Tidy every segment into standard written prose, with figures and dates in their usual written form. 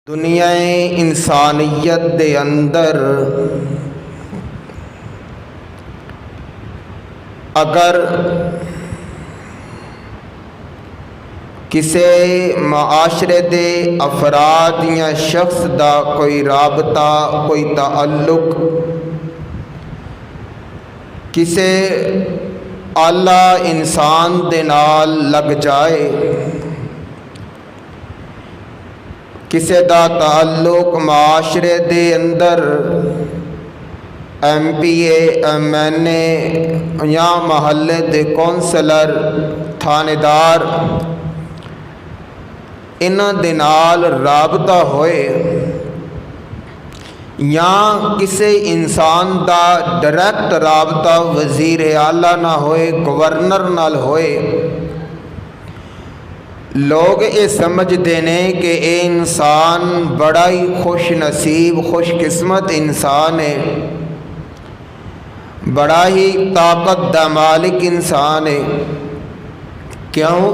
دنیا انسانیت دے اندر اگر کسی معاشرے دے افراد یا شخص دا کوئی رابطہ کوئی تعلق کسی اعلیٰ انسان دے نال لگ جائے، کسی دا تعلق معاشرے دے اندر M P A M N A یا محلے دے کونسلر تھانے دار انہاں دے نال رابطہ ہوئے، یا کسی انسان دا ڈائریکٹ رابطہ وزیر اعلیٰ نہ ہوئے، گورنر نال ہوئے، لوگ یہ سمجھتے ہیں کہ یہ انسان بڑا ہی خوش نصیب خوش قسمت انسان ہے، بڑا ہی طاقت دا مالک انسان ہے۔ کیوں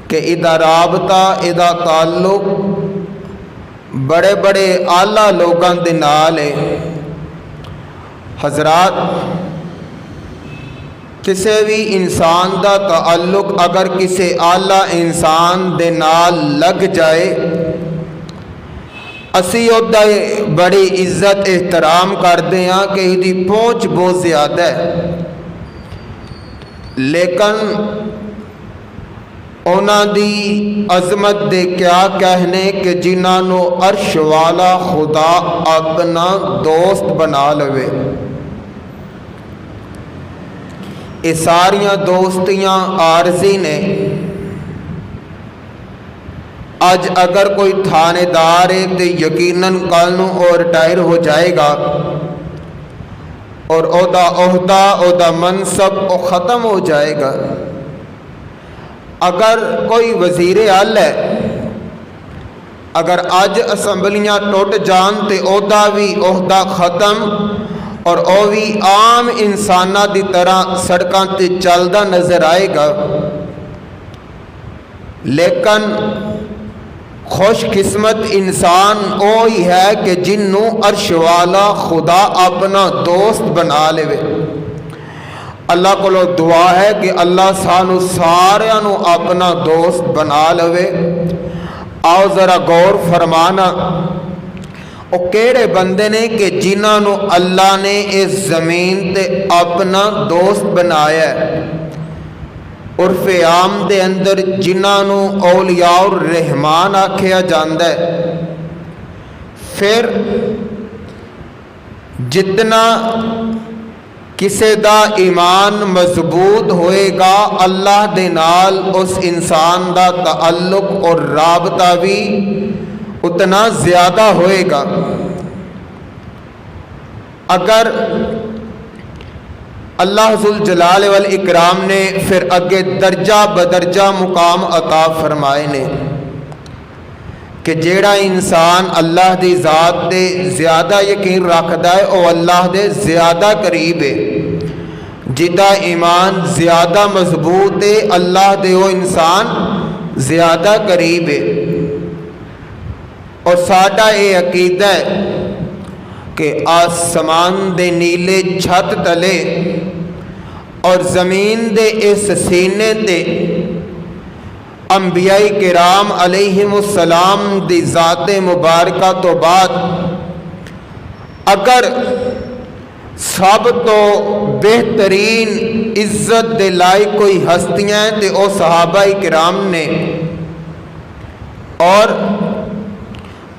کہ ادا رابطہ ادا تعلق بڑے بڑے اعلیٰ لوگوں دے نال ہے۔ حضرات، کسی بھی انسان دا تعلق اگر کسی اعلیٰ انسان دے نال لگ جائے، اسی اُدا بڑی عزت احترام کرتے ہیں کہ یہ پہنچ بہت زیادہ ہے، لیکن انہاں دی عظمت دے کیا کہنے کہ جنہاں نو عرش والا خدا اپنا دوست بنا لوے۔ یہ ساریاں دوستیاں عارضی نے۔ اج اگر کوئی تھانے دار ہے تو یقیناً کل نوں وہ ریٹائر ہو جائے گا اور اودا عہدہ اودا منصب وہ ختم ہو جائے گا۔ اگر کوئی وزیر اعلیٰ ہے، اگر اج اسمبلیاں ٹوٹ جان تے اودا بھی عہدہ ختم اور وہ بھی عام انساناں دی طرح سڑکاں تے چلدا نظر آئے گا، لیکن خوش قسمت انسان وہی ہے کہ جنوں عرش والا خدا اپنا دوست بنا لے۔ اللہ کو دعا ہے کہ اللہ سانو ساریاں نو اپنا دوست بنا لے۔ آؤ ذرا غور فرمانا، وہ کیڑے بندے نے کہ جنہاں نو اللہ نے اس زمین تے اپنا دوست بنایا ہے۔ عرف عام دے اندر جنہاں نو اولیاء الرحمان آکھیا جاندا ہے۔ پھر جتنا کسی دا ایمان مضبوط ہوئے گا، اللہ دے نال اس انسان دا تعلق اور رابطہ بھی اتنا زیادہ ہوئے گا۔ اگر اللہ ذوالجلال والاکرام نے پھر اگے درجہ بدرجہ مقام عطا فرمائے نے کہ جیڑا انسان اللہ دی ذات دے زیادہ یقین رکھدا ہے وہ اللہ دے زیادہ قریب ہے، جدا ایمان زیادہ مضبوط ہے اللہ دے وہ انسان زیادہ قریب ہے۔ اور ساڈا یہ عقیدہ ہے کہ آسمان دے نیلے چھت تلے اور زمین دے اس سینے تے انبیاء کرام علیہم السلام دی ذات مبارکہ تو بعد اگر سب تو بہترین عزت دے لائق کوئی ہستیاں ہیں تے او صحابہ کرام نے، اور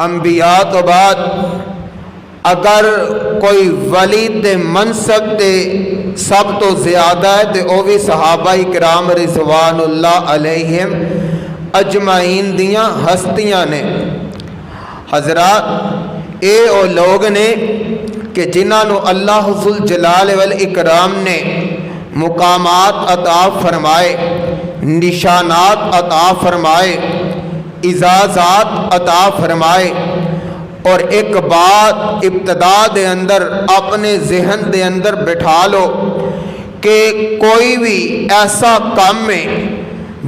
انبیاء تو بعد اگر کوئی ولی تے منصب تے سب تو زیادہ ہے تے وہ بھی صحابہ کرام رضوان اللہ علیہم اجمعین دیاں ہستیاں نے۔ حضرات، اے او لوگ نے کہ جنہاں نو اللہ ذوالجلال والاکرام نے مقامات عطا فرمائے، نشانات عطا فرمائے، اعزازات عطا فرمائے، اور ایک بات ابتدا دے اندر اپنے ذہن دے اندر بٹھا لو کہ کوئی بھی ایسا کام ہے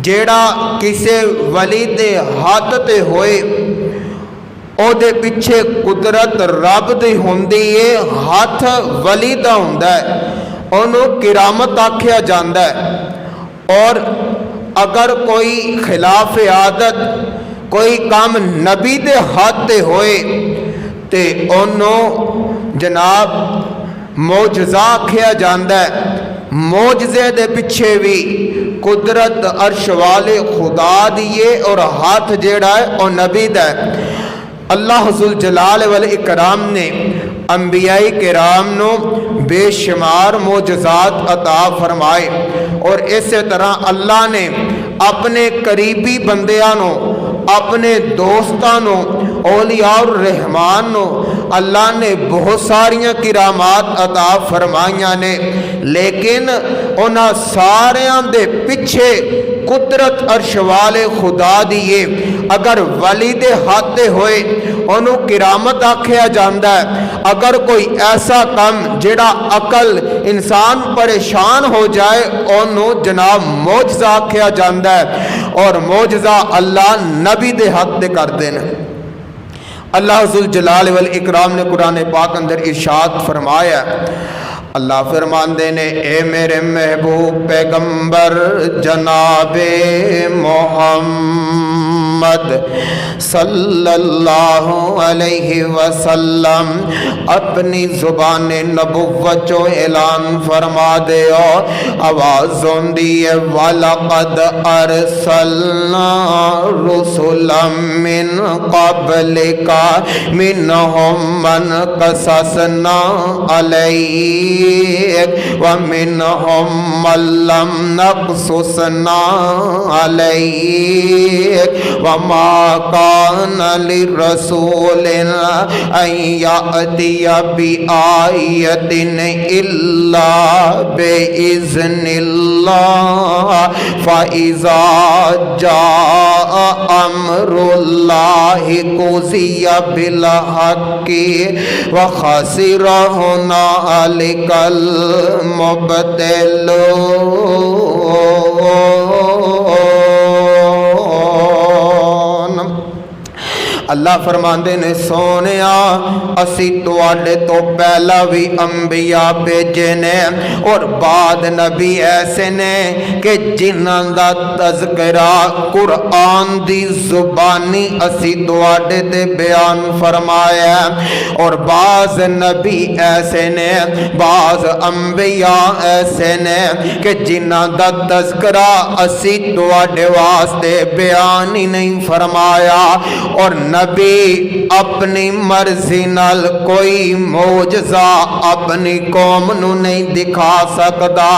جیڑا کسی ولی دے ہاتھ تے ہوئے ਉਹਦੇ ਪਿੱਛੇ ਕੁਦਰਤ ਰੱਬ ਦੀ ਹੁੰਦੀ ਏ, ਹੱਥ ਵਲੀ ਦਾ ਹੁੰਦਾ ਹੈ, ਉਹਨੂੰ ਕਿਰਾਮਤ ਆਖਿਆ ਜਾਂਦਾ ਹੈ। ਔਰ ਅਗਰ ਕੋਈ ਖਿਲਾਫ ਆਦਤ ਕੋਈ ਕੰਮ ਨਬੀ ਦੇ ਹੱਥ ਤੇ ਹੋਏ ਤੇ ਉਹਨੂੰ ਜਨਾਬ ਮੌਜਜ਼ਾ ਆਖਿਆ ਜਾਂਦਾ ਹੈ। ਮੌਜਜ਼ੇ ਦੇ ਪਿੱਛੇ ਵੀ ਕੁਦਰਤ ਅਰਸ਼ ਵਾਲੇ ਖੁਦਾ ਦੀ ਏ ਔਰ ਹੱਥ ਜਿਹੜਾ ਹੈ ਉਹ ਨਬੀ ਦਾ ਹੈ। اللہ ذل جلال والاکرام نے انبیاء کرام نو بے شمار معجزات عطا فرمائے، اور اسی طرح اللہ نے اپنے قریبی بندیاں نو، اپنے دوستاں نو، اولیاء الرحمان نو اللہ نے بہت ساریاں کرامات عطا فرمائیاں نے، لیکن انہاں ساریاں دے پیچھے قدرت عرش والے خدا دیے۔ اگر ولی دے ہاتھ ہوئے انہوں کرامت آکھیا جاندہ ہے، اگر کوئی ایسا کم جڑا عقل انسان پریشان ہو جائے انہوں جناب معجزہ آکھیا جاندہ ہے، اور معجزہ اللہ نبی دے ہاتھ دے کر دینا۔ اللہ ذل جلال والاکرام نے قرآن پاک اندر ارشاد فرمایا، اللہ فرماندے نے اے میرے محبوب پیغمبر جناب محمد صلی اللہ علیہ وسلم اپنی زبان نبوت جو اعلان فرما دے، آواز ہوندی ہے وَلَقَدْ أَرْسَلْنَا رُسُلًا مِّن قَبْلِكَ مِنْهُمْ مَنْ قَصَصْنَا عَلَيْهِ وَمِنْهُمْ مَنْ لَمْ نَقْصُصْنَا عَلَيْهِ وَمَا كَانَ لِلرَّسُولٍ أَنْ يَأْتِيَ بِآيَةٍ إِلَّا بِإِذْنِ اللَّهِ فَإِذَا جَاءَ أَمْرُ اللَّهِ قُضِيَ بِالْحَقِّ وَخَسِرَ هُنَالِكَ المبتلون۔ اللہ فرماندے نے سونیا اسی تواڈے تو پہلا بھی انبیاء بھیجے نے، اور بعد نبی ایسے نے کہ جنہاں دا تذکرہ قرآن دی زبانی اسی تواڈے تے بیان فرمایا، اور بعض نبی ایسے نے، بعض انبیاء ایسے نے کہ جنہاں دا تذکرہ اسی تواڈے واسطے بیان ہی نہیں فرمایا، اور نبی اپنی مرضی نال کوئی معجزہ اپنی قوم نو نہیں دکھا سکتا،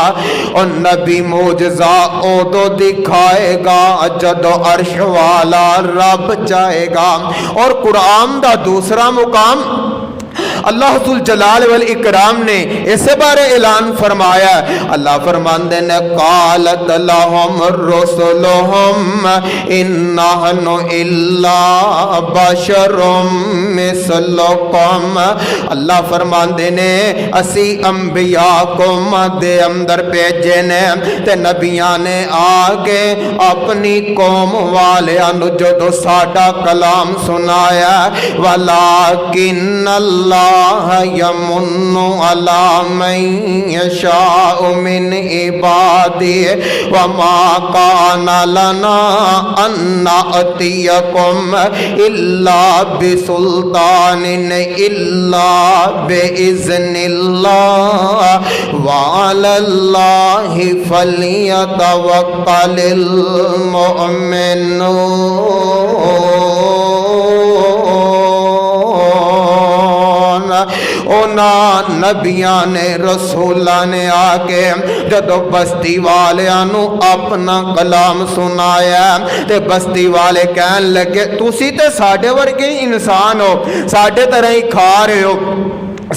اور نبی معجزہ ادو دکھائے گا جدو عرش والا رب چاہے گا۔ اور قرآن دا دوسرا مقام اللہ ذل جلال والاکرام نے اسے بارے اعلان فرمایا، اللہ فرماندے نے قالت لهم رسلهم ان نحن الا بشر مثلکم، اللہ فرماندے نے اسی انبیاء کو دے اندر بھیجے نے، تے نبیاں نے آگے اپنی قوم والیاں نو جدو ساڈا کلام سنایا، ولیکن اللہ یمن علی من یشاء من عبادہ وما کان لنا ان نأتیکم الا بسلطان الا باذن اللہ وعلی اللہ فلیتوکل المؤمنون۔ اونا نبیاں نے رسولاں نے آکے جدو بستی والیاں نو اپنا کلام سنایا تے بستی والے کہن لگے تسی تے ساڈے ورگے انسان ہو، ساڈے طرح ہی کھا رہے ہو،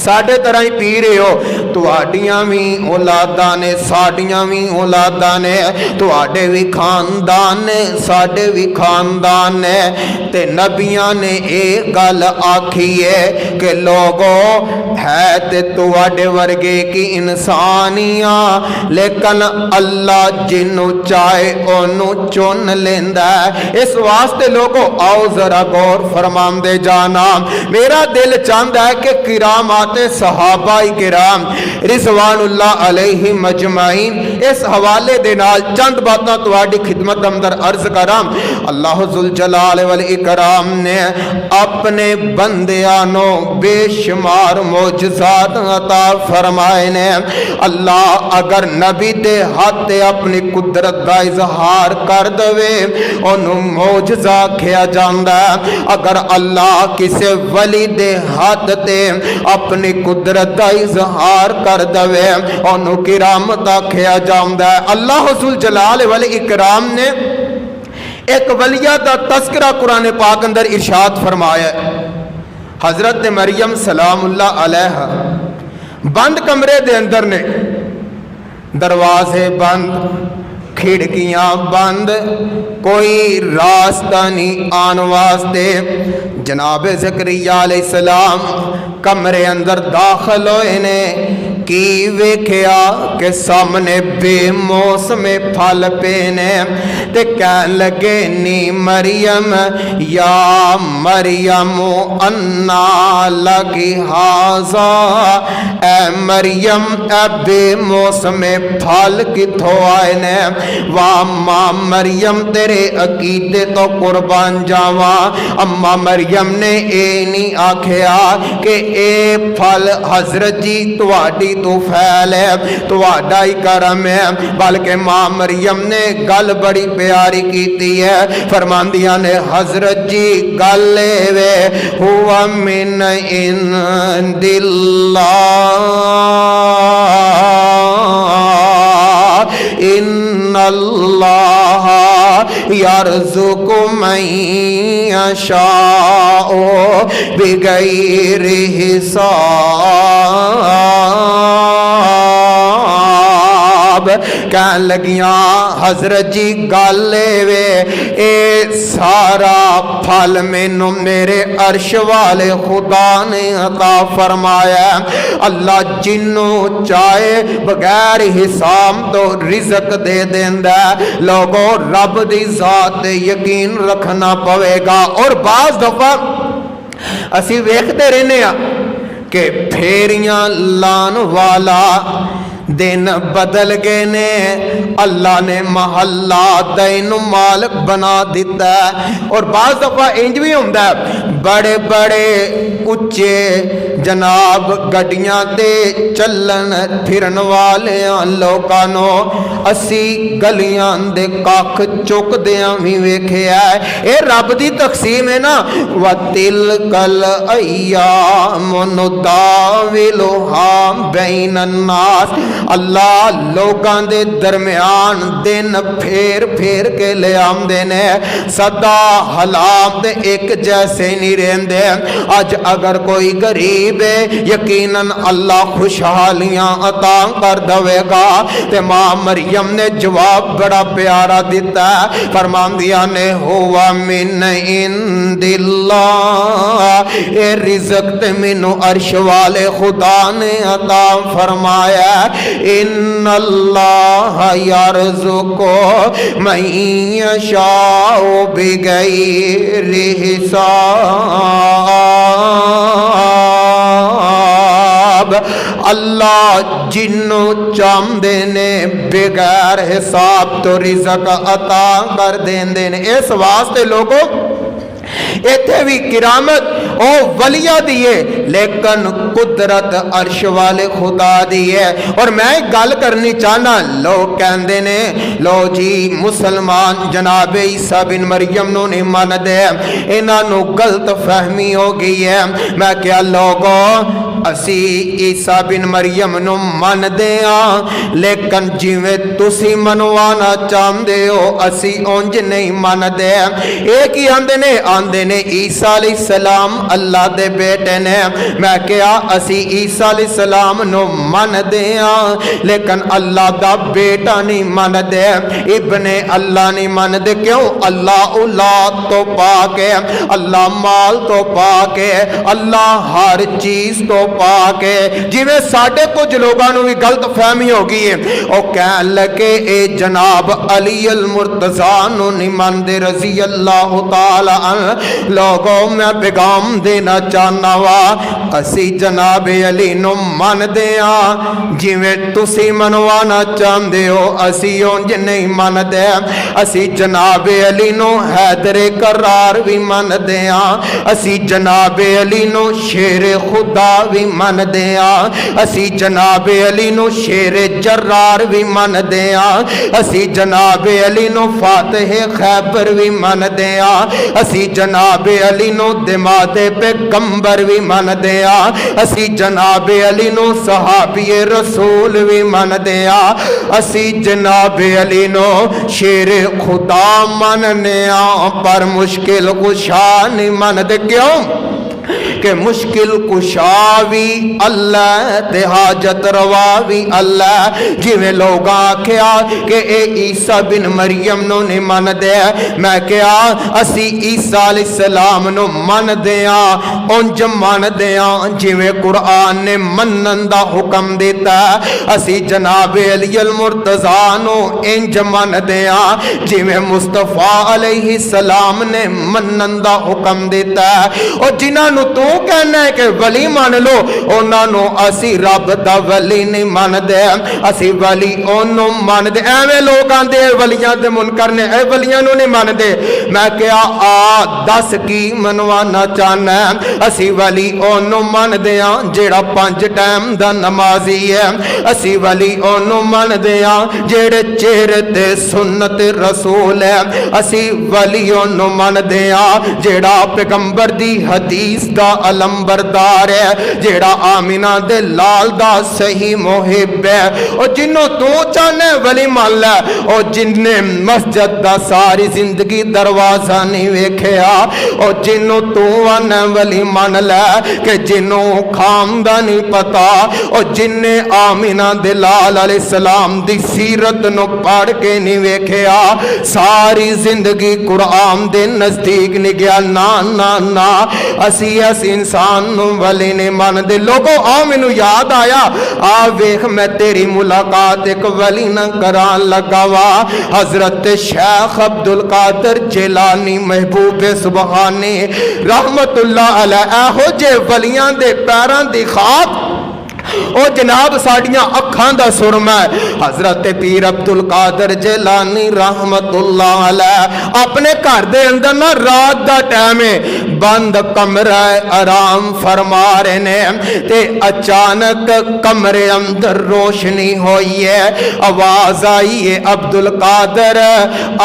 ساڈے طرح ہی پی رہے ہو، तुहाडियां भी औलादां ने साडियां भी औलादां ने तुहाडे भी खानदान ने साडे भी खानदान ने ते नबियां ने ये गल आखी है कि लोगो है ते तुहाडे वर्गे की इंसानियां लेकिन अल्लाह जिन्नू चाहे ओनू चुन लेंदा है। इस वास्ते लोगो आओ जरा गौर फरमांदे जाना। मेरा दिल चाहता है कि किरामात सहाबा किराम रिजवानुल्लाह अलैहि मजमाइन इस हवाले दे नाल चंद बातां तुहाडी खिदमत अंदर अर्ज करां। अल्लाह जुल जलाल वल इकराम ने अपने बंदियां नो बेशुमार मौजज़ात अता फरमाए ने। अल्लाह अगर नबी दे हाथ ते अपनी कुदरत दा इजहार कर दवे ओनू मौजज़ा आखिया जांदा। अगर अल्लाह किसे वली दे हाथ ते अपनी कुदरत दा इजहार कर दवे ओनू किरामत आखिया जांदा। अल्लाह जुल जलाल वल इकराम ने एक वलिया दा तस्करा कुरान पाक अंदर इरशाद फरमाया। हजरत मरियम सलामुल्लाह अलैहा बंद कमरे दे अंदर ने, दरवाजे बंद, खिड़कियां बंद, कोई रास्ता नहीं आने वास्ते। जनाब ज़करिया अलैहिस्सलाम कमरे अंदर दाखिल होए ने की वेख्या के सामने बेमौसमे फल पे ने ते कहन लगे नी मरियम या मरियम अन्ना लगी हाजा। ए मरियम ए बेमौसमे फल किथों आए ने। वाह मां मरियम तेरे अकीदे तो कुर्बान जावा। अम्मा मरियम ने ए नहीं आखिया कि ए फल हजरत जी तुहाडी तौफील है, तुहाडा ही करम है, बल्कि मां मरियम ने गल बड़ी प्यारी कीती है। फरमांदियां ने हजरत जी गल वे हुआ मिन इंदिल्लाह इन्नल्लाह यर्ज़ुक़ु मन यशाअ बिगैरि हिसाब। कहन लगियां हजरत जी गल वे ए सारा फल मैनू मेरे अर्श वाले खुदा ने अता फरमाया। अल्लाह जिन्नू चाहे बगैर हिसाब तो रिज़्क दे देंदा। लोगों रब दी जात यकीन रखना पवेगा। और बाज़ दफा असी वेखते रहने कि फेरियां लान वाला दिन बदल गए ने। अल्लाह ने महल्ला दैन मालिक बना दिता। और बाज़ दफा इंज भी होंदा बड़े बड़े उच्चे जनाब गड्डियां ते चलन फिरन वाले लोगों असी गलियां दे कख चुकदियां भी वेखिया। ये रब दी तकसीम है ना। व तिल कल अय्याम नुदाविलुहा बैनन नास। अल्लाह लोगों दे दरम्यान दिन फेर फेर के ले आंदे ने। सदा हालात एक जैसे नहीं रहंदे। अज अगर कोई गरीब है यकीनन अल्लाह खुशहालियां अता कर देगा। ते मां मरियम ने जवाब बड़ा प्यारा दिता। फरमांदियां ने हुवा मिन इंदिल्लाह ए रिज़्क ते मैनू अर्श वाले खुदा ने अता फरमाया। इन्नल्लाह यर्ज़ुक़ु मन यशाअ बिगैरि हिसाब। अल्लाह जिन्नू चाहते ने बेगैर हिसाब तो रिज़्क अता कर देंदे ने। इस वास्ते लोगों इत्थे भी किरामत ओ वलिया दी है लेकिन कुदरत अर्श वाले खुदा दी है। और मैं एक गल करनी चाहना। लोग कहते ने लो जी मुसलमान जनाबे ईसा बिन मरियम नू नहीं मनदे, इन्हां नू गलत फहमी हो गई है। मैं क्या लोगों اسی عیسیٰ بن مریم نو مندے ہاں لیکن جویں تسی منوانا چاہندے ہو اسی اونج نہیں مندے۔ ایک ہی آندے نے عیسیٰ علیہ السلام اللہ دے بیٹے نے۔ میں کہا اسی عیسیٰ علیہ السلام نو مندے ہاں لیکن اللہ دا بیٹا نہیں مندے، ابن اللہ نہیں مندے۔ کیوں؟ اللہ اولاد تو پاک ہے، اللہ مال تو پاک ہے، اللہ ہر چیز تو پاک ہے۔ جویں ساڈے کچھ لوگاں نوں بھی غلط فہمی ہو گئی ہے، او کہن لگے اے جناب علی المرتضیٰ نو نہیں مندے رضی اللہ تعالی عنہ۔ لوگوں میں پیغام دینا چاہنا وا اسی جناب علی نو مندے ہاں، جویں تسی منوانا چاہندے ہو اسی اونج نہیں مندے۔ اسی جناب علی نو حیدر کرار بھی مندے ہاں، اسی جناب علی نو شیر خدا بھی مندے ہاں، اسی جناب علی نو شیر جرار بھی مندے ہاں، اسی جناب علی نو فاتح خیبر بھی مندے ہاں، اسی جناب علی نو دماد پیغمبر بھی مندے ہاں، اسی جناب علی نو صحابی رسول بھی مندے ہاں، اسی جناب علی نو شیر خدا مننے ہاں، پر مشکل کشا نہیں مندے۔ کیوں کہ مشکل کشا بھی اللہ تے حاجت روا بھی اللہ۔ جویں لوگ آکھیا کہ اے عیسیٰ بن مریم نو نہیں من دے، میں کہا اسی عیسیٰ علیہ السلام نو من دیاں، انج من دیاں جویں قرآن نے منن دا حکم دیتا۔ اسی جناب علی المرتضیٰ نو انج من دیاں جویں مصطفیٰ علیہ السلام نے منن دا حکم دیتا۔ اور جنہاں نو تو کہنا ہے کہ ولی مان لو، انہاں نو اسی رب دا ولی نہیں مان دے، اسی ولی انہوں مان دے۔ ایویں لوگ آندے ولیاں دے منکر نے، اے ولیاں نو نہیں مان دے۔ میں کہا دس کی منوانا چاہنا ہے؟ اسی ولی انہوں مان دیاں جیڑا 5 ٹائم دا نمازی ہے، اسی ولی انہوں مان دیاں جیڑے چہرے تے سنت رسول ہے، اسی ولی انہوں مان دیاں جیڑا پیغمبر دی حدیث دا علم بردار ہے، جیڑا آمینہ دے لال دا صحیح محب ہے۔ اور جنہوں تو چاہنے ولی مان لے، اور جنہیں مسجد دا ساری زندگی دروازہ نہیں ویکھیا، اور جنہوں تو آنے ولی مان لے کہ جنہوں خامدہ نہیں پتا، اور جنہیں آمینہ دے لال علیہ السلام دی سیرت نو پڑھ کے نہیں ویکھیا، ساری زندگی قرآن دے نزدیک نہیں گیا۔ نا نا نا اسی ایسی انسان نو ولی نہیں مان دے۔ لوگوں آؤ مینو یاد آیا، آ ویکھ میں تیری ملاقات ایک ولی نہ کران لگا وا، حضرت شیخ عبدالقادر جیلانی محبوب سبحانی رحمت اللہ علیہ ہو جے ولیاں دے پیران دی خاک او جناب ساڑیاں اکھان دا سرما ہے۔ حضرت پیر عبدالقادر جیلانی رحمت اللہ علیہ اپنے گھر دے اندر نہ رات دا ٹائم بند کمرہ آرام فرما رہے نے، تے اچانک کمرے اندر روشنی ہوئی ہے، آواز آئی ہے عبدالقادر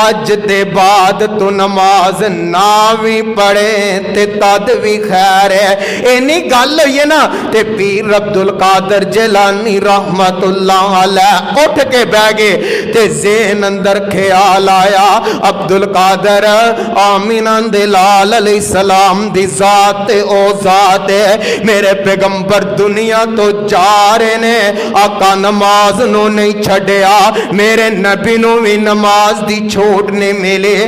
اج دے بعد تو نماز نہ بھی پڑھے تے تد بھی خیر ہے۔ اینی گل ہوئی ہے نا، تے پیر عبدالقادر جیلانی رحمت اللہ علیہ اٹھ کے بہ گئے، تے ذہن اندر خیال آیا عبدالقادر آمینہ دے لال علیہ السلام دی ذات او ذات ہے، میرے پیغمبر دنیا تو جا رہے نے، آقا نماز نو نہیں چھڑیا، میرے نبی نو بھی نماز دی چھوٹ نہیں ملے۔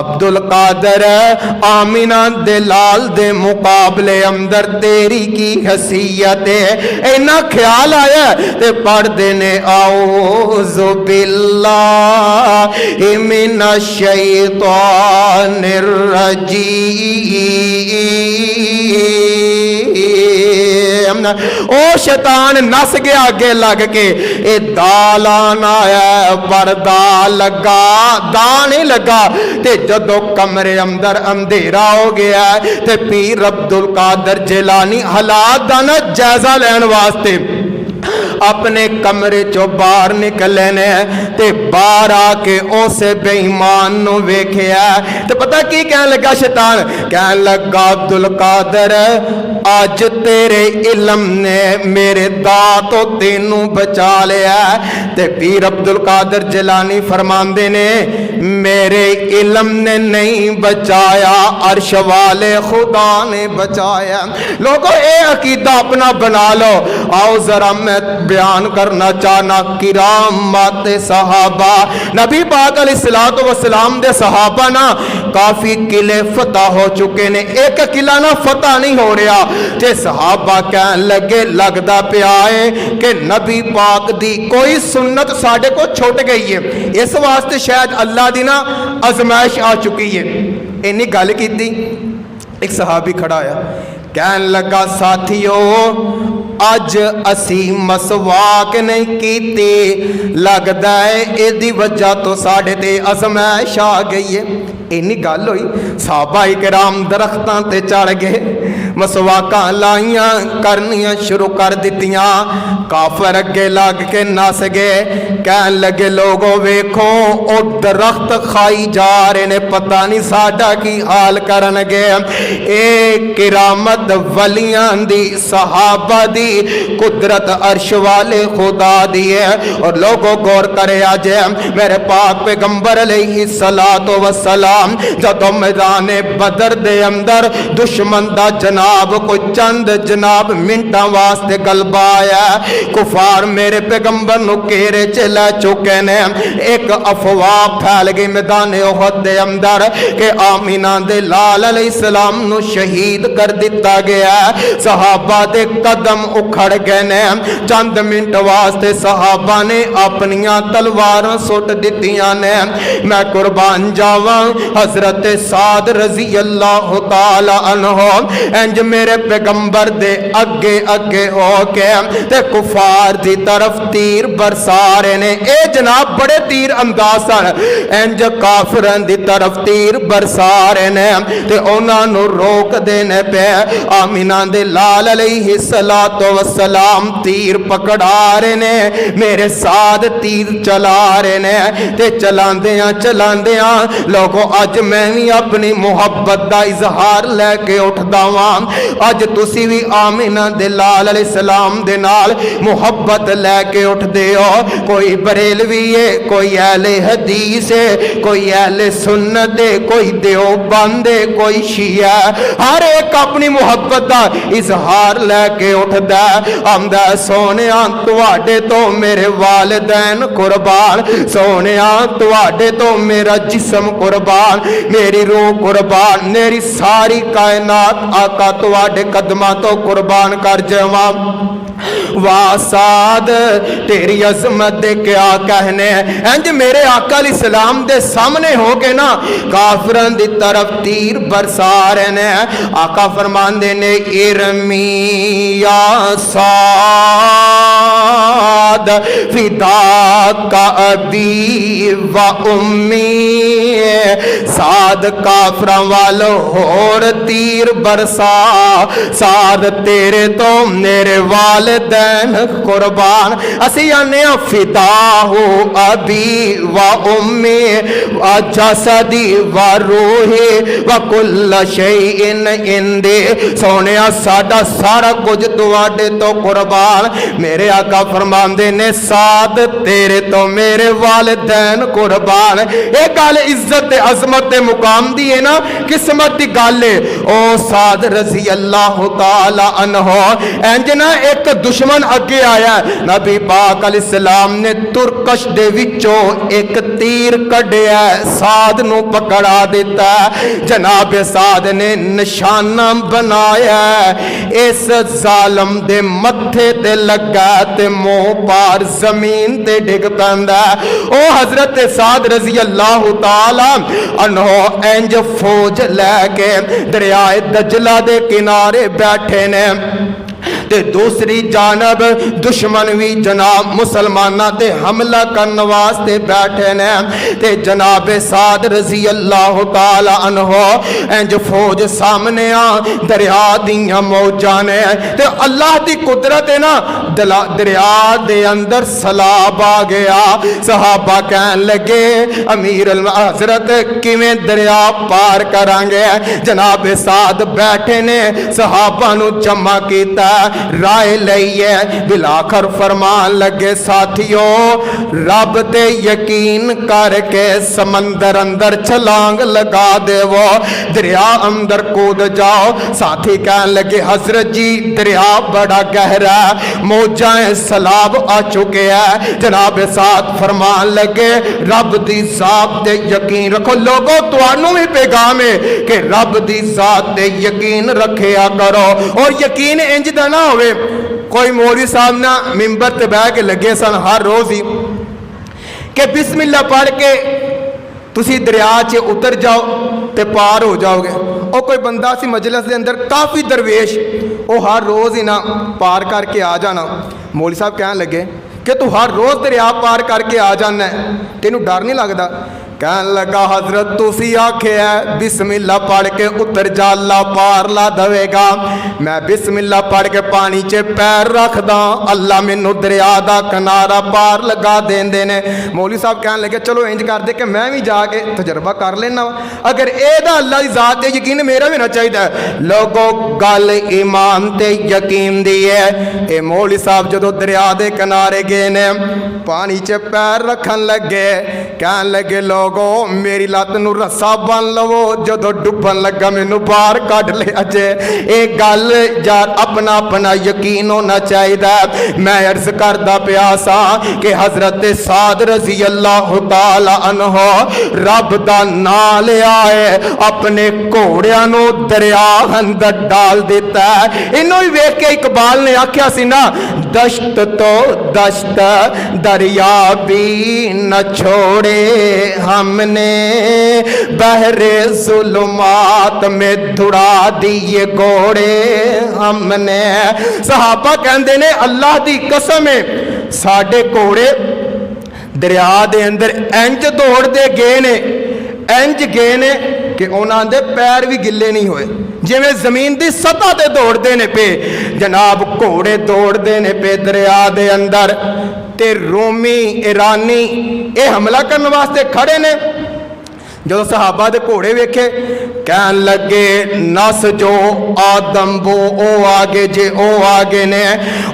عبدالقادر آمینہ دے لال دے مقابلے اندر تیری کی حیثیت ہے، اینا خیال آیا تے پڑھ دینے اعوذ باللہ من الشیطان الرجیم۔ او شیطان نس گیا آگے لگ کے، اے دالان آیا پر دا لگا دا نہیں لگا، تے جدو کمرے اندر اندھیرا ہو گیا تے پیر عبدالقادر جیلانی حالات دا نا جائزہ لین واسطے اپنے کمرے چو باہر نکلے نے، تے باہر آ کے اسے بے ایمان نو ویکھیا، تے پتہ کی کہنے لگا شیطان؟ کہنے لگا عبدالقادر अज तेरे इलम ने मेरे दातो तेनू बचा लिया। ते पीर अब्दुल कादर जिलानी फरमांदे ने मेरे इलम ने नहीं बचाया, अर्श वाले खुदा ने बचाया। लोगों ये अकीदा अपना बना लो। आओ जरा मैं बयान करना चाहना किरामत सहाबा। नबी पाक अलैहिस्सलातु वस्सलाम दे सहाबा ना काफी किले फतह हो चुके ने, एक किला ना फतह नहीं हो रहा। ते सहाबा कहन लगे लगदा पिया है कि नबी पाक दी कोई सुन्नत साडे को छुट गई है, इस वास्ते शायद अल्लाह दी ना आजमाइश आ चुकी है। इन्नी गल कीती, एक सहाबी खड़ा आया कहन लगा साथियों अज असी मसवाक नहीं कीती, लगदा है इहदी वजह तो साडे ते आजमाइश आ गई है। इन्नी गल हुई, साहबा इकराम दरख्तां ते चढ़ गए, मसवाकां लाइयां करनियां शुरू कर दित्तियां। काफर अगे लग के नस गए, कहन लगे लोगों वेखो ओ दरख्त खाई जा रहे ने, पता नहीं साडा की हाल करनगे। ए किरामत वलियां दी सहाबा दी कुदरत अर्श वाले खुदा दी है। और लोगों गौर करे आज मेरे पाक पैगंबर अलैहिस्सलातु वस्सलाम जदों मैदाने बदर दे अंदर दुश्मन दा जनाब कोई चंद जनाब मिनटां वास्ते गलबा आया, कुफार मेरे पैगंबर नु घेरे च लै चुके ने। एक अफवाह फैल गई मैदाने उहद दे अंदर कि आमीना दे लाल अलैहिस्सलाम नु शहीद कर दिता गया। सहाबा दे कदम उखड़ गए ने, चंद मिनट वास्ते सहाबा ने अपनियां तलवारां सुट दित्तियां ने। मैं कुर्बान जावां हजरत साद रजी अल्लाह तआला अन्हो इंज मेरे पैगंबर दे अगे अगे हो के ते कुफार दी तरफ तीर बरसा रहे ने। ए जनाब बड़े तीर अंदाज सन, इंज काफरां दी तरफ तीर बरसा रहे ने ते उन्हां नु रोक देने पे। आमीना दे लाल अलैहिस्सलातु वस्सलाम तीर पकड़ा रहे ने, मेरे साथ तीर चला रहे ने ते चलांदियां लोगों अज मैं भी अपनी मुहब्बत का इजहार लैके उठदा वां। अज तुसी भी आमीना दे लाल अलैहिस्सलाम दे नाल मुहब्बत लैके उठदे हो। कोई बरेलवी है, कोई अहले हदीस है, कोई अहले सुन्नत है, कोई देवबंद है, कोई शिया, हर एक अपनी मुहब्बत का इजहार लैके उठदा आंदा सोनिया तुहाडे तो मेरे वालिदैन कुर्बान, सोनिया तुहाडे तो मेरा जिस्म कुर्बान, मेरी रूह कुर्बान, मेरी सारी कायनात आका तुहाडे कदमां तो कुर्बान कर जावां। वाह साद तेरी अजमत दे क्या कहने। इंज मेरे आका अलैहिस्सलाम दे सामने हो के ना काफरां दी तरफ तीर बरसा रहे ने। आका फरमांदे ने इरमी या साद फिदा का अबी व उम्मी, साद काफरां वालों होर तीर बरसा, साद तेरे तो मेरे वालिदैन कुर्बान। असी आने फिदा हो अबी व उम्मी व जसदी व रूही व कुल्ल शैइन इंदे, सोने साडा सारा कुछ तुहाडे तो कुर्बान। मेरे आका फरमांदे ने साद तेरे तो मेरे वालिदैन कुर्बान। ये गल इज्जत अजमत मुकाम दी है ना, किस्मत की गल है। ओ साद रजी अल्लाह तआला अन्हो इंज ना एक दुश्मन अगे आया, नबी पाक अलैहिस्सलाम ने तुरकश दे विचों एक तीर कढ़िया, साद नू पकड़ा दिता। जनाब साद ने निशाना बनाया, इस जालम दे मथे ते लगा ते मुंह पार जमीन ते डिग पैंदा। ओ हजरत साद रजी अल्लाह तआला अन्हो इंज फौज लैके दरियाए दजला दे किनारे बैठे ने ते दूसरी जानब दुश्मन भी जनाब मुसलमाना ते हमला करने वास्ते बैठे ने। ते जनाब साद रजी अल्लाह तआला अन्हो इंज फौज सामने आ दरिया दियां मौजां ने ते अल्लाह दी कुदरत है ना दरिया दे अंदर सैलाब आ गया। सहाबा कहन लगे अमीर हजरत किवें दरिया पार करांगे। जनाब साद बैठे ने सहाबा नू जमा कीता राय लईए बिलाखर फरमान लगे साथियों रब ते यकीन करके समंदर अंदर छलांग लगा देवो दरिया अंदर कूद जाओ। साथी कहन लगे हजरत जी दरिया बड़ा गहरा मौजाएं सैलाब आ चुके हैं। जनाब साथ फरमान लगे रब दी जात ते यकीन रखो। लोगों तुहानू भी पैगाम है कि रब दी जात ते यकीन रखिया करो और यकीन इंज दा ना होवे कोई मौलवी साहब ना मिंबर ते बह के लगे सन हर रोज ही कि बिस्मिल्लाह पढ़ के तुसी दरिया च उतर जाओ ते पार हो जाओगे। और कोई बंदा सी मजलिस के अंदर काफ़ी दरवेश वो हर रोज़ ही ना पार करके आ जाना। मौलवी साहब कहन लगे कि तू हर रोज़ दरिया पार करके आ जाना है तेनू डर नहीं लगता। कहन लगा हजरत तुसी आखिया बिस्मिल्लाह पढ़ के उतर जा अल्लाह पार ला देगा। मैं बिस्मिल्लाह पढ़ के पानी च पैर रखदा अल्लाह मैनू दरिया दा किनारा पार लगा देंदे ने। मौलवी साहब कहन लगे चलो इंज कर दे कि मैं भी जाके तजर्बा कर लेना अगर एदा अल्लाह की जात ते यकीन मेरा भी ना चाहिए। लोगों गल ईमान ते यकीन दी है। ये मौलवी साहब जदों दरिया दे किनारे गए ने पानी च पैर रखन लगे कहन लगे लोग मेरी लत्त नू रस्सा बन लवो जदों डुबन लगा मैनू बाहर कढ़ लिया जे। एक गल यार अपना अपना यकीन होना चाहिए। मैं अर्ज करदा पिया सा कि हजरत साद रजी अल्लाह तआला अन्हो रब दा नाम लिया है अपने घोड़ियां नू दरिया अंदर डाल दिता है। इनू ही वेख के इकबाल ने आख्या सी ना दश्त तो दश्त दरिया भी न छोड़े हमने बहरे जुल्मात में धुड़ा दिए घोड़े हमने। सहाबा कहंदे ने अल्लाह दी कसम है साडे घोड़े दरिया दे अंदर इंज दौड़दे गए ने इंज गए ने कि उन्हां दे पैर भी गिले नहीं होए जिवें जमीन की सतह ते दौड़ते ने पे। जनाब घोड़े दौड़ते ने पे दरिया दे अंदर ते रोमी ईरानी ये हमला करने वास्ते खड़े ने। जो सहाबा दे घोड़े वेखे कहन लगे नस जो आदम वो ओ आगे जे ओ आगे ने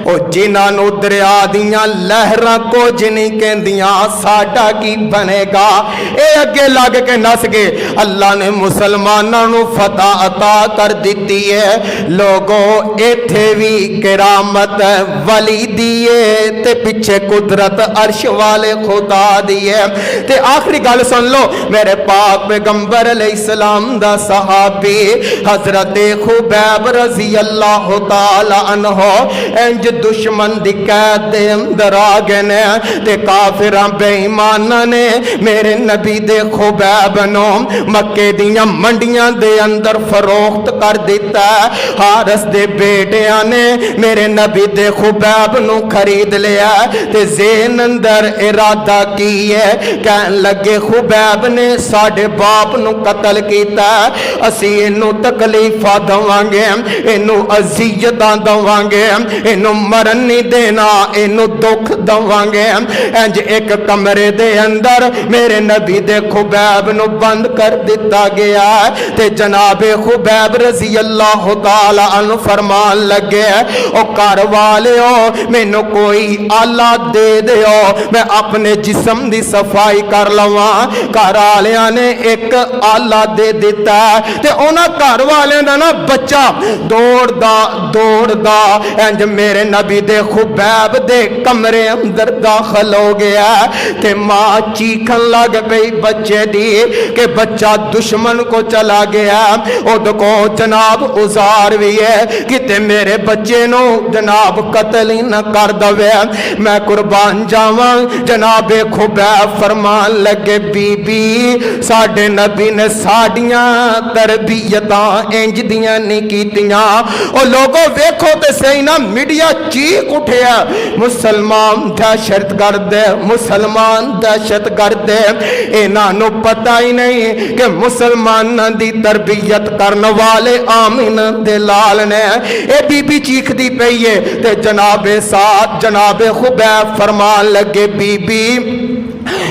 ओ जिन्हां नू दरिया दियां लहरां कुछ नहीं कहंदियां साडा की बनेगा। ये अगे लग के नस गए। अल्लाह ने मुसलमानों नू फतह अता कर दी है। लोगों इत्थे भी करामत वली दी है ते पिछे कुदरत अर्श वाले खुदा दी है। ते आखिरी गल सुन लो मेरे पाक पैगंबर अलैहिस्सलाम दा सहाबी हजरत खुबैब रजी अल्लाह तआला अन्हो इंज दुश्मन दी कैद दे अंदर आ गए ने ते काफिरां बेईमानां ने मेरे नबी दे खुबैब नू मक्के दियां मंडियां दे अंदर फरोख्त कर दिता। हारस दे बेटियां ने मेरे नबी दे खुबैब नू खरीद लिया ते ज़ेन अंदर इरादा की है कहन लगे खुबैब ने साडे बाप नू कतल कीता असी इनू तकलीफा दवांगे इनू अजियतां दवांगे इनू मरन नहीं देना इनू दुख दवांगे। इंज एक कमरे दे अंदर मेरे नबी दे खुबैब नू बंद कर दिता गया ते जनाबे खुबैब रजी अल्लाह तआला अन्हु फरमान लगे ओ घर वालिओ मैनू कोई आला दे दिओ मैं अपने जिस्म दी सफाई कर लवां। घर वालियां ने एक आला दे दिता ते उन्हां घर वालियां दा ना बच्चा दौड़दा दौड़दा इंज मेरे नबी दे खुबैब दे कमरे अंदर दाखिल हो गया ते मां चीखन लग गई बच्चे दी कि बच्चा दुश्मन को चला गया। उद को जनाब उजार भी है कि मेरे बच्चे नो जनाब कतल ही न कर दवे मैं कुर्बान जावां। जनाबे खुबैब फरमान लगे बीबी साडे नबी ने साडियां तरबियतां इंज दियां नहीं कीतियां। ओ लोगो वेखो ते सही ना, मीडिया चीख उठिया मुसलमान दहशत गर्द है, मुसलमान दहशत गर्द है। इन्हां नूं पता ही नहीं कि मुसलमानां दी तरबियत करने वाले आमिन दे लाल ने। ए बीबी चीखदी पई है ते जनाबे साथ जनाबे खुबैब फरमान लगे, बीबी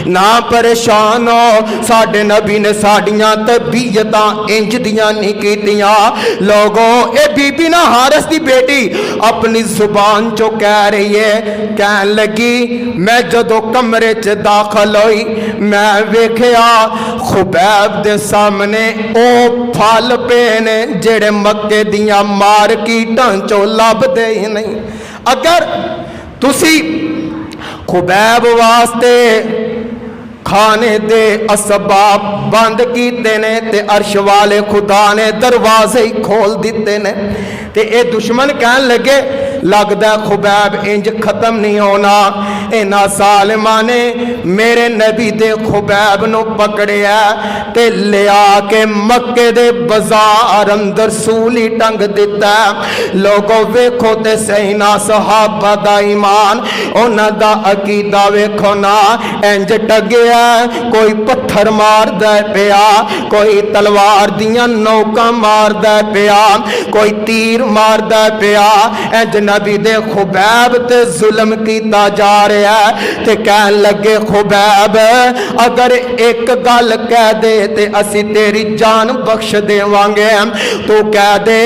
ना परेशान हो, साडे नबी ने साडियां तरबियतां इंज दियां नहीं कीतियां। लोगों ए बीबी ना हारिस दी बेटी अपनी जुबान चो कह रही है, कहन लगी मैं जदों कमरे च दाखल होई मैं वेखिया खुबैब दे सामने ओ फल पे ने जेड़े मक्के दियां मार्केटां चो लभदे ही नहीं। अगर तुसी खुबैब वास्ते खाने दे असबाब बंद कीते ने ते अर्श वाले खुदा ने दरवाजे ही खोल दिते ने। ते ए दुश्मन कहन लगे लगदा खुबैब इंज खत्म नहीं होना। इन्हां सालिमा ने मेरे नबी दे खुबैब नूं पकड़िया ते लिया के मक्के दे बाजार अंदर सूली टंग दिता। लोगों वेखो ते सही ना सहाबा दा ईमान, उन्हां दा अकीदा वेखो ना। इंज टगया कोई पत्थर मारदा पिया, कोई तलवार दियां नौकां मारदा पिया, कोई तीर मारदा पिया। इंज नबी दे खुबैब ते जुल्म कीता जा रहा है। ते कहन लगे खुबैब अगर एक गल कह दे ते असी तेरी जान बख्श देवांगे। तू कह दे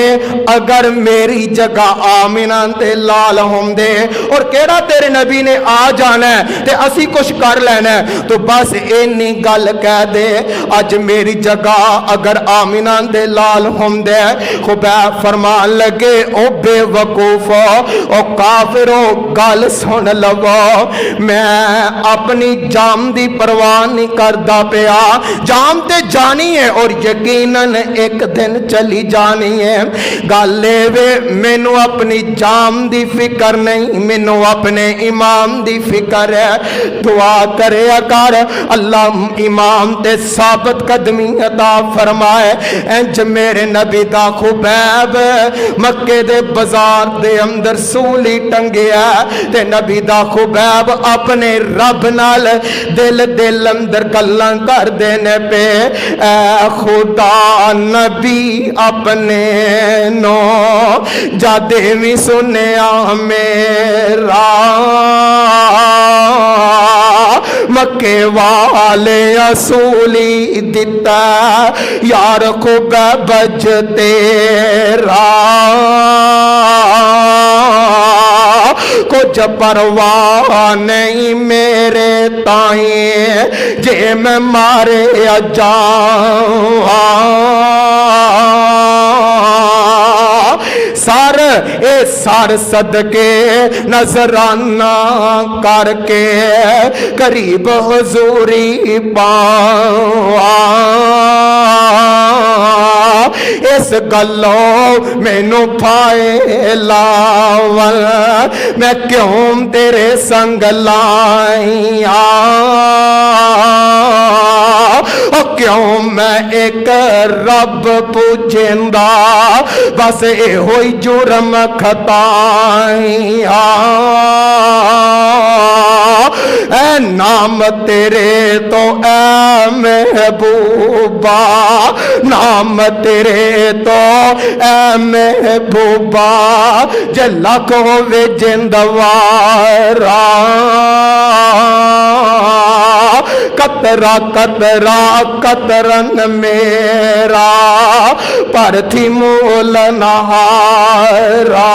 अगर मेरी जगह आमिना ते लाल होंदे और केड़ा तेरे नबी ने आ जाना है ते असी कुछ कर लेना है, तो बस इन्नी गल कह दे अज मेरी जगह अगर आमिना दे लाल होंदे। खुबैब फरमान लगे ओ बेवकूफो ओ काफिरो गल सुन लवो, मैं अपनी जान दी परवाह नहीं करदा पिया। जान ते जानी है और यकीनन एक दिन चली जानी है। गल वे मैनू अपनी जान दी फिक्र नहीं, मैनू अपने इमाम दी फिक्र है। दुआ करे कर अल्लाह इमाम ते साबित कदमी अता फरमाए। इंज मेरे नबी दा खुबैब मक्के दे बाजार दे अंदर सूली टंगिया ते नबी दा खुबैब अपने रब नाल दिल दिल अंदर गल्लां कर देने पे। ऐ खुदा नबी अपने नो जादे भी सुनिया मेरा, मक्के वाले असूली दिता यार खुबैब बज तेरा। कुछ परवाह नहीं मेरे ताई जे मैं मारे जाऊं। सर ए सर सदके नजराना करके करीब हुजूरी पावा। इस गलों मैनू फाए लावल मैं क्यों तेरे संग लाइया। क्यों मैं एक रब पूजेंदा बस ए होई जुर्म खताइया। ऐ नाम तेरे तो ऐ महबूबा, नाम तेरे तो ऐ महबूबा जे लख होवे जिंदवारा। कतरा कतरा कतरन मेरा पर थी मूल नहारा।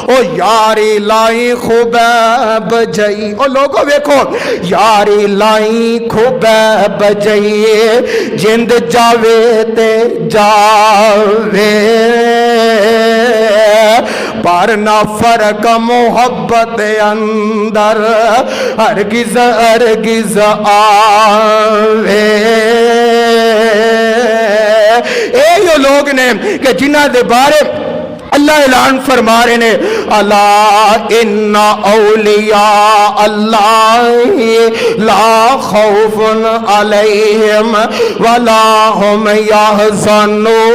ओ यारी लाई खुबैब जई, ओ लोगो वेखो यारी लाई खुबैब जई। जिंद जावे ते जावे पर ना फर्क मोहब्बत अंदर हरगिज हरगिज आवे। ये लोग ने कि जिन्हां दे बारे اللہ اعلان فرما رہے نے الا ان اولیاء اللہ لا خوف علیہم ولا هم یحزنون.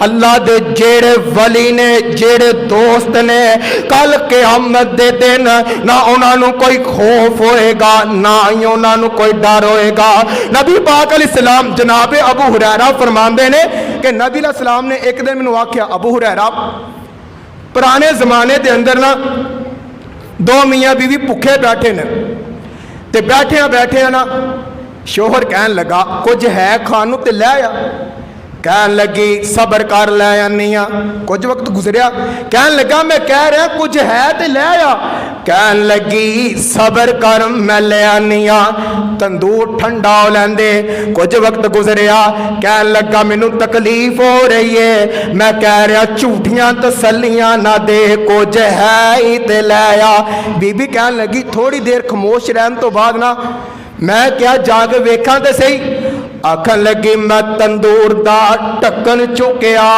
اللہ دے جیڑے ولی نے جیڑے دوست نے کل قیامت دے دن نہ انہاں نو کوئی خوف ہوئے گا نہ ہی انہاں نو کوئی ڈر ہوئے گا. نبی پاک علیہ السلام جناب ابو ہریرہ فرماندے نے کہ نبی علیہ السلام نے ایک دن مینوں آکھیا ابو ہریرہ پرانے زمانے دے اندر نا دو میاں بیوی بھکھے بیٹھے نے تے بیٹھے نا شوہر کہن لگا کچھ ہے کھانوں تے لے آیا. کہن لگی صبر کر لے آنی ہاں. کچھ وقت گزریا کہن لگا میں کہہ رہا کچھ ہے تے لے آیا. کہن لگی صبر کر میں لے آنی ہاں. تندور ٹھنڈا ہو لیندے. کچھ وقت گزریا کہن لگا مینوں تکلیف ہو رہی ہے میں کہہ رہا جھوٹیاں تسلیاں نہ دے کچھ ہے ہی تے لے آیا. بی بی کہن لگی تھوڑی دیر خاموش رہن تو بعد نا میں کیا جا کے ویکھاں تے صحیح. آکھن لگی میں تندور دا ٹکن چکیا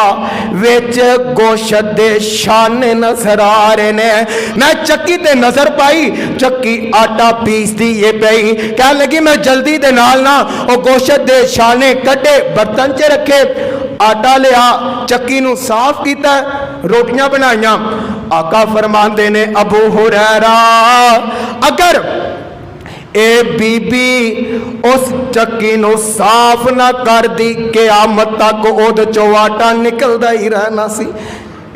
وچ گوشت دے شانے نظر آ رہے نے. میں چکی تے نظر پائی چکی آٹا پیس دی یہ پئی. کہن لگی میں جلدی دے نال نا او گوشت دے شانے کٹے برتن چ رکھے آٹا لیا چکی نو صاف کیتا روٹیاں بنائیاں. آقا فرماندے نے ابو ہریرہ اگر اے بی بی اس چکی نو صاف نہ کر دی قیامت تک اود چو آٹا نکلدا ہی رہنا سی.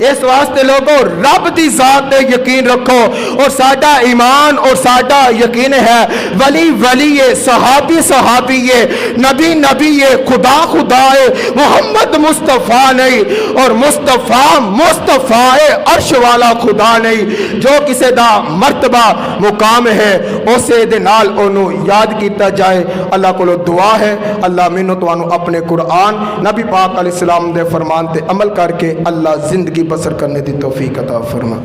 اس واسطے لوگوں رب دی ذات تے یقین رکھو اور ساڈا ایمان اور ساڈا یقین ہے ولی ولی ہے صحابی صحابی ہے نبی نبی ہے خدا خدا ہے محمد مصطفیٰ نہیں اور مصطفیٰ مصطفیٰ ہے عرش والا خدا نہیں. جو کسے دا مرتبہ مقام ہے اسے دے نال انہوں یاد کیتا جائے. اللہ کو دعا ہے اللہ مینوں توانوں اپنے قرآن نبی پاک علیہ السلام دے فرمان تے عمل کر کے اللہ زندگی بسر کرنے دی توفیق عطا فرما.